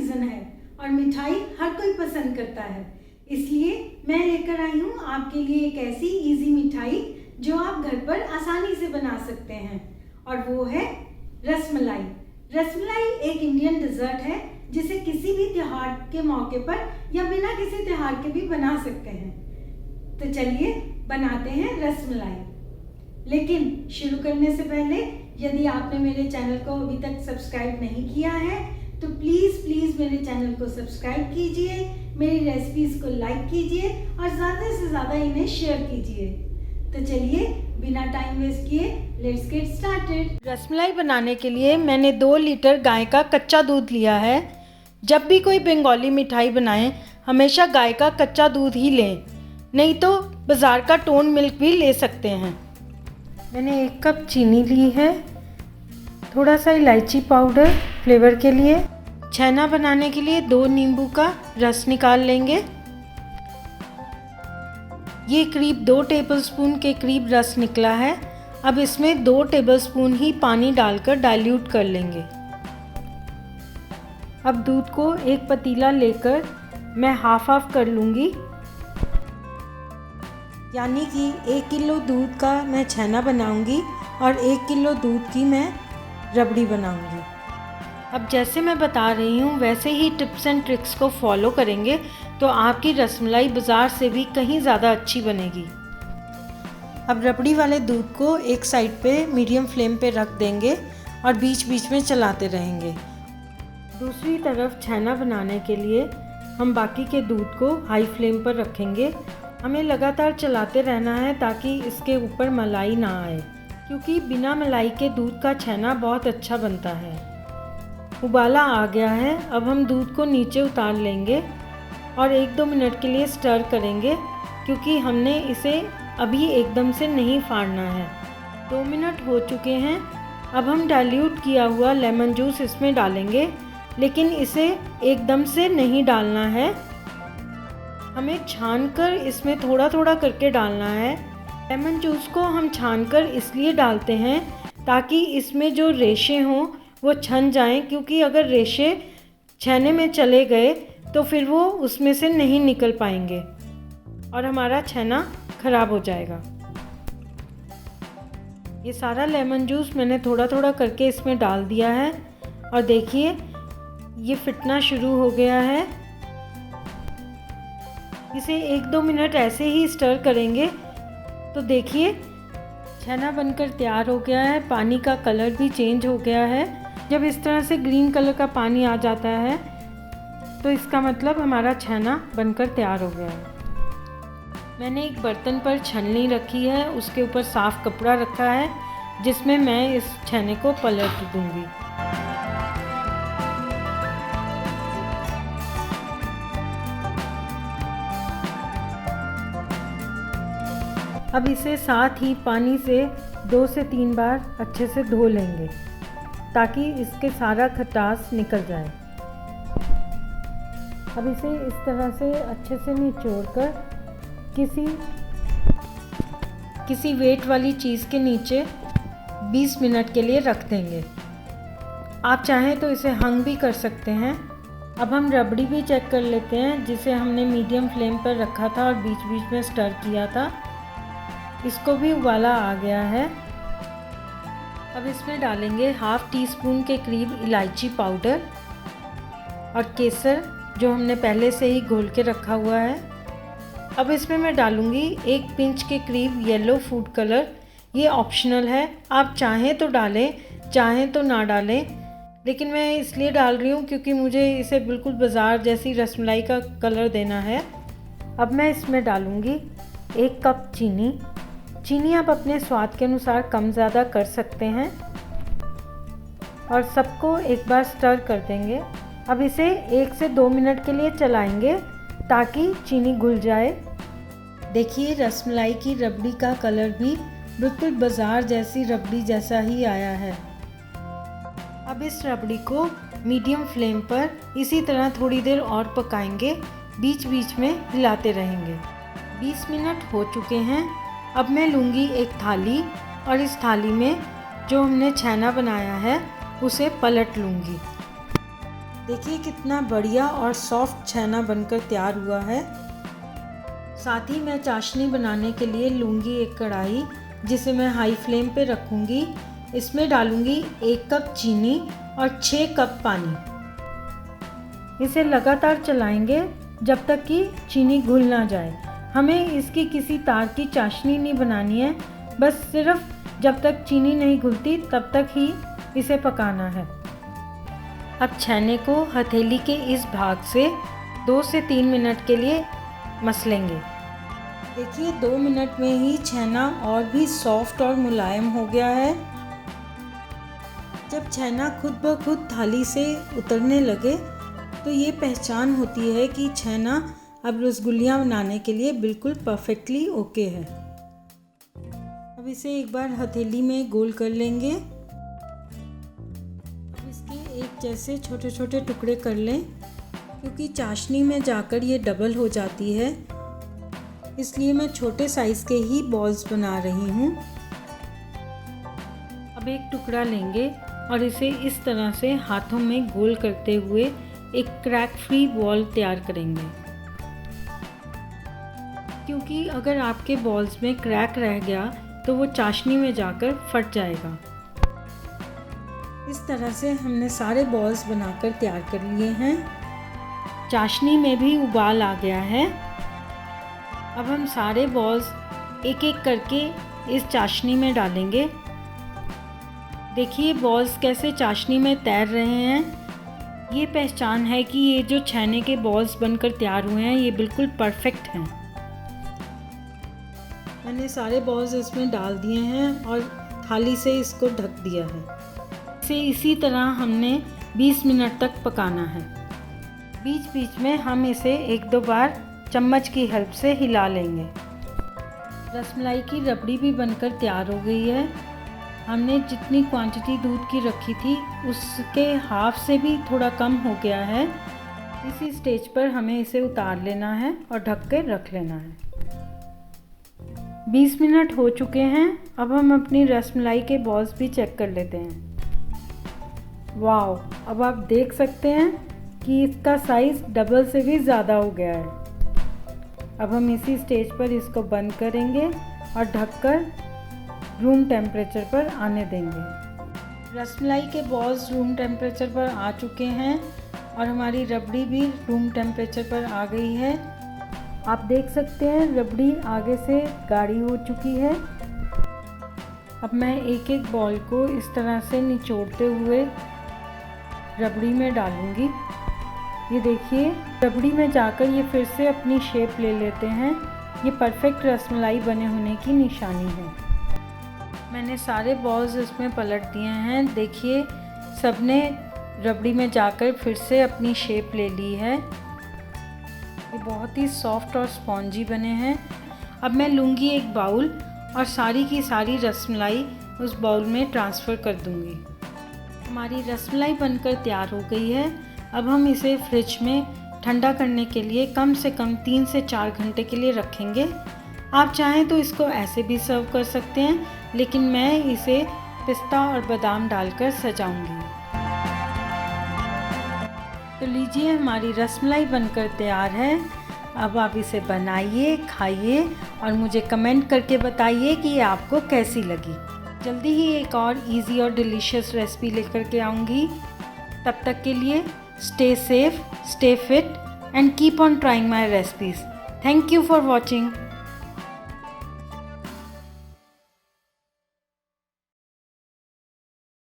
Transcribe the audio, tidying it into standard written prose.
Season है और मिठाई हर कोई पसंद करता है, इसलिए मैं लेकर आई हूँ आपके लिए एक ऐसी इजी मिठाई जो आप घर पर आसानी से बना सकते हैं, और वो है रसमलाई। रसमलाई एक इंडियन डिज़र्ट है जिसे किसी भी त्योहार के मौके पर या बिना किसी त्योहार के भी बना सकते हैं। तो चलिए बनाते हैं रसमलाई। लेकिन शुरू करने से पहले यदि आपने मेरे चैनल को अभी तक सब्सक्राइब नहीं किया है तो प्लीज़ मेरे चैनल को सब्सक्राइब कीजिए, मेरी रेसिपीज़ को लाइक कीजिए और ज़्यादा से ज़्यादा इन्हें शेयर कीजिए। तो चलिए बिना टाइम वेस्ट किए लेट्स गेट स्टार्टेड। रसमलाई बनाने के लिए मैंने 2 लीटर गाय का कच्चा दूध लिया है। जब भी कोई बंगाली मिठाई बनाएं हमेशा गाय का कच्चा दूध ही लें, नहीं तो बाज़ार का टोन मिल्क भी ले सकते हैं। मैंने 1 कप चीनी ली है, थोड़ा सा इलायची पाउडर फ्लेवर के लिए। छेना बनाने के लिए 2 नींबू का रस निकाल लेंगे। ये करीब 2 टेबलस्पून के करीब रस निकला है। अब इसमें 2 टेबलस्पून ही पानी डालकर डाइल्यूट कर लेंगे। अब दूध को एक पतीला लेकर मैं हाफ कर लूँगी, यानी कि 1 किलो दूध का मैं छेना बनाऊंगी और 1 किलो दूध की मैं रबड़ी बनाऊंगी। अब जैसे मैं बता रही हूँ वैसे ही टिप्स एंड ट्रिक्स को फॉलो करेंगे तो आपकी रसमलाई बाज़ार से भी कहीं ज़्यादा अच्छी बनेगी। अब रबड़ी वाले दूध को एक साइड पे मीडियम फ्लेम पे रख देंगे और बीच बीच में चलाते रहेंगे। दूसरी तरफ छेना बनाने के लिए हम बाकी के दूध को हाई फ्लेम पर रखेंगे। हमें लगातार चलाते रहना है ताकि इसके ऊपर मलाई ना आए, क्योंकि बिना मलाई के दूध का छेना बहुत अच्छा बनता है। उबाला आ गया है। अब हम दूध को नीचे उतार लेंगे और 1-2 मिनट के लिए स्टर करेंगे, क्योंकि हमने इसे अभी एकदम से नहीं फाड़ना है। 2 मिनट हो चुके हैं। अब हम डाइल्यूट किया हुआ लेमन जूस इसमें डालेंगे, लेकिन इसे एकदम से नहीं डालना है, हमें छानकर इसमें थोड़ा थोड़ा करके डालना है। लेमन जूस को हम छानकर इसलिए डालते हैं ताकि इसमें जो रेशे हों वो छन जाएं, क्योंकि अगर रेशे छेने में चले गए तो फिर वो उसमें से नहीं निकल पाएंगे और हमारा छेना ख़राब हो जाएगा। ये सारा लेमन जूस मैंने थोड़ा थोड़ा करके इसमें डाल दिया है और देखिए ये फिटना शुरू हो गया है। इसे 1-2 मिनट ऐसे ही स्टर करेंगे तो देखिए छेना बनकर तैयार हो गया है। पानी का कलर भी चेंज हो गया है। जब इस तरह से ग्रीन कलर का पानी आ जाता है तो इसका मतलब हमारा छेना बनकर तैयार हो गया है। मैंने एक बर्तन पर छलनी रखी है, उसके ऊपर साफ़ कपड़ा रखा है जिसमें मैं इस छेने को पलट दूंगी। अब इसे साथ ही पानी से 2 से 3 बार अच्छे से धो लेंगे ताकि इसके सारा खटास निकल जाए। अब इसे इस तरह से अच्छे से निचोड़कर किसी वेट वाली चीज़ के नीचे 20 मिनट के लिए रख देंगे। आप चाहें तो इसे हंग भी कर सकते हैं। अब हम रबड़ी भी चेक कर लेते हैं, जिसे हमने मीडियम फ्लेम पर रखा था और बीच बीच में स्टर किया था। इसको भी उबाला आ गया है। अब इसमें डालेंगे 1/2 टीस्पून के करीब इलायची पाउडर और केसर जो हमने पहले से ही घोल के रखा हुआ है। अब इसमें मैं डालूँगी 1 पिंच के करीब येलो फूड कलर। ये ऑप्शनल है, आप चाहें तो डालें चाहें तो ना डालें, लेकिन मैं इसलिए डाल रही हूँ क्योंकि मुझे इसे बिल्कुल बाज़ार जैसी रसमलाई का कलर देना है। अब मैं इसमें डालूँगी 1 कप चीनी। चीनी आप अपने स्वाद के अनुसार कम ज़्यादा कर सकते हैं और सबको एक बार स्टर कर देंगे। अब इसे 1 से 2 मिनट के लिए चलाएंगे ताकि चीनी घुल जाए। देखिए रसमलाई की रबड़ी का कलर भी बिल्कुल बाज़ार जैसी रबड़ी जैसा ही आया है। अब इस रबड़ी को मीडियम फ्लेम पर इसी तरह थोड़ी देर और पकाएंगे, बीच बीच में हिलाते रहेंगे। 20 मिनट हो चुके हैं। अब मैं लूँगी एक थाली और इस थाली में जो हमने छेना बनाया है उसे पलट लूँगी। देखिए कितना बढ़िया और सॉफ्ट छेना बनकर तैयार हुआ है। साथ ही मैं चाशनी बनाने के लिए लूँगी एक कढ़ाई, जिसे मैं हाई फ्लेम पे रखूँगी। इसमें डालूँगी 1 कप चीनी और 6 कप पानी। इसे लगातार चलाएंगे जब तक कि चीनी घुल ना जाए। हमें इसकी किसी तार की चाशनी नहीं बनानी है, बस सिर्फ जब तक चीनी नहीं घुलती तब तक ही इसे पकाना है। अब छेने को हथेली के इस भाग से 2 से 3 मिनट के लिए मसलेंगे। देखिए 2 मिनट में ही छेना और भी सॉफ्ट और मुलायम हो गया है। जब छेना खुद ब खुद थाली से उतरने लगे तो ये पहचान होती है कि छेना अब रसगुल्लियाँ बनाने के लिए बिल्कुल परफेक्टली ओके है। अब इसे एक बार हथेली में गोल कर लेंगे। अब इसके एक जैसे छोटे छोटे टुकड़े कर लें, क्योंकि चाशनी में जाकर ये डबल हो जाती है, इसलिए मैं छोटे साइज़ के ही बॉल्स बना रही हूँ। अब एक टुकड़ा लेंगे और इसे इस तरह से हाथों में गोल करते हुए एक क्रैक फ्री बॉल तैयार करेंगे, क्योंकि अगर आपके बॉल्स में क्रैक रह गया तो वो चाशनी में जाकर फट जाएगा। इस तरह से हमने सारे बॉल्स बनाकर तैयार कर लिए हैं। चाशनी में भी उबाल आ गया है। अब हम सारे बॉल्स एक एक करके इस चाशनी में डालेंगे। देखिए बॉल्स कैसे चाशनी में तैर रहे हैं। ये पहचान है कि ये जो छेने के बॉल्स बनकर तैयार हुए हैं ये बिल्कुल परफेक्ट हैं। मैंने सारे बॉल्स इसमें डाल दिए हैं और थाली से इसको ढक दिया है। इसे इसी तरह हमने 20 मिनट तक पकाना है। बीच बीच में हम इसे 1-2 बार चम्मच की हेल्प से हिला लेंगे। रसमलाई की रबड़ी भी बनकर तैयार हो गई है। हमने जितनी क्वांटिटी दूध की रखी थी उसके हाफ से भी थोड़ा कम हो गया है। इसी स्टेज पर हमें इसे उतार लेना है और ढक कर रख लेना है। 20 मिनट हो चुके हैं। अब हम अपनी रसमलाई के बॉल्स भी चेक कर लेते हैं। वाओ, अब आप देख सकते हैं कि इसका साइज़ डबल से भी ज़्यादा हो गया है। अब हम इसी स्टेज पर इसको बंद करेंगे और ढककर रूम टेम्परेचर पर आने देंगे। रसमलाई के बॉल्स रूम टेम्परेचर पर आ चुके हैं और हमारी रबड़ी भी रूम टेम्परेचर पर आ गई है। आप देख सकते हैं रबड़ी आगे से गाढ़ी हो चुकी है। अब मैं एक एक बॉल को इस तरह से निचोड़ते हुए रबड़ी में डालूंगी। ये देखिए रबड़ी में जाकर ये फिर से अपनी शेप ले लेते हैं। ये परफेक्ट रसमलाई बने होने की निशानी है। मैंने सारे बॉल्स इसमें पलट दिए हैं। देखिए सबने रबड़ी में जाकर फिर से अपनी शेप ले ली है। ये बहुत ही सॉफ्ट और स्पॉन्जी बने हैं। अब मैं लूँगी एक बाउल और सारी की सारी रसमलाई उस बाउल में ट्रांसफ़र कर दूँगी। हमारी रसमलाई बनकर तैयार हो गई है। अब हम इसे फ्रिज में ठंडा करने के लिए कम से कम 3 से 4 घंटे के लिए रखेंगे। आप चाहें तो इसको ऐसे भी सर्व कर सकते हैं, लेकिन मैं इसे पिस्ता और बादाम डालकर सजाऊंगी। तो लीजिए हमारी रसमलाई बनकर तैयार है। अब आप इसे बनाइए, खाइए और मुझे कमेंट करके बताइए कि ये आपको कैसी लगी। जल्दी ही एक और इजी और डिलीशियस रेसिपी लेकर के आऊँगी। तब तक के लिए stay safe, stay fit and keep on trying my recipes. Thank you for watching.